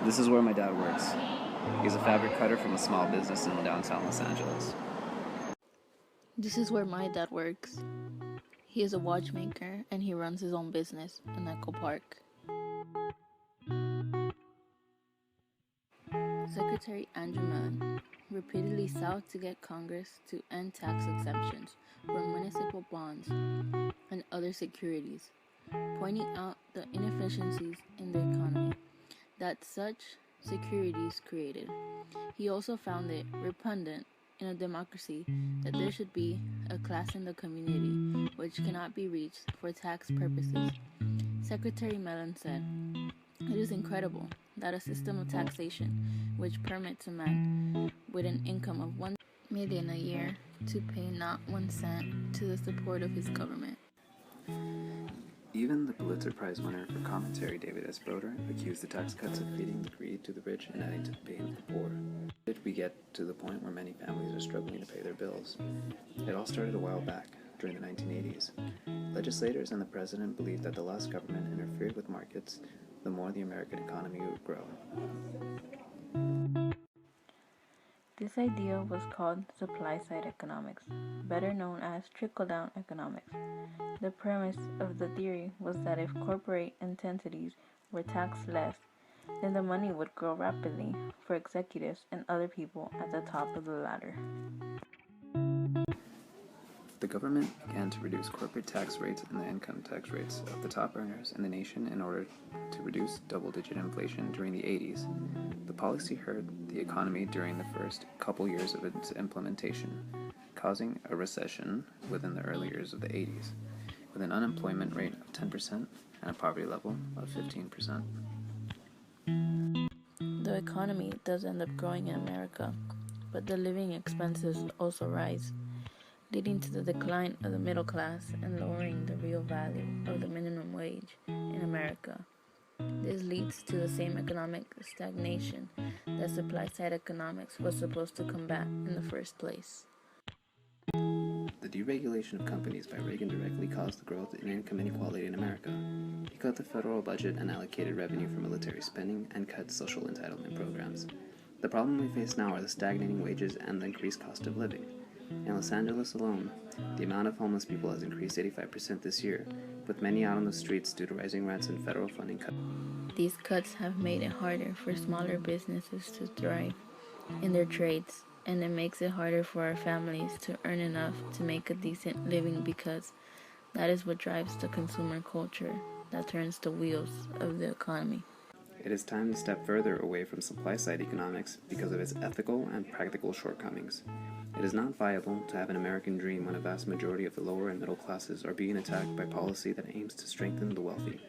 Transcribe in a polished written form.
This is where my dad works. He's a fabric cutter from a small business in downtown Los Angeles. This is where my dad works. He is a watchmaker and he runs his own business in Echo Park. Secretary Andrew Mellon repeatedly sought to get Congress to end tax exemptions for municipal bonds and other securities, pointing out the inefficiencies in the economy that such securities created. He also found it repugnant in a democracy that there should be a class in the community which cannot be reached for tax purposes. Secretary Mellon said, "It is incredible that a system of taxation which permits a man with an income of $1 million a year to pay not 1 cent to the support of his government." Even the Pulitzer Prize winner for commentary David S. Broder accused the tax cuts of feeding the greed to the rich and adding to the pain of the poor. Did we get to the point where many families are struggling to pay their bills? It all started a while back, during the 1980s. Legislators and the president believed that the less government interfered with markets, the more the American economy would grow. This idea was called supply-side economics, better known as trickle-down economics. The premise of the theory was that if corporate entities were taxed less, then the money would grow rapidly for executives and other people at the top of the ladder. The government began to reduce corporate tax rates and the income tax rates of the top earners in the nation in order to reduce double-digit inflation during the 80s. The policy hurt the economy during the first couple years of its implementation, causing a recession within the early years of the 80s, with an unemployment rate of 10% and a poverty level of 15%. The economy does end up growing in America, but the living expenses also rise, leading to the decline of the middle class and lowering the real value of the minimum wage in America. This leads to the same economic stagnation that supply-side economics was supposed to combat in the first place. The deregulation of companies by Reagan directly caused the growth in income inequality in America. He cut the federal budget and allocated revenue for military spending and cut social entitlement programs. The problem we face now are the stagnating wages and the increased cost of living. In Los Angeles alone, the amount of homeless people has increased 85% this year, with many out on the streets due to rising rents and federal funding cuts. These cuts have made it harder for smaller businesses to thrive in their trades, and it makes it harder for our families to earn enough to make a decent living because that is what drives the consumer culture that turns the wheels of the economy. It is time to step further away from supply-side economics because of its ethical and practical shortcomings. It is not viable to have an American dream when a vast majority of the lower and middle classes are being attacked by policy that aims to strengthen the wealthy.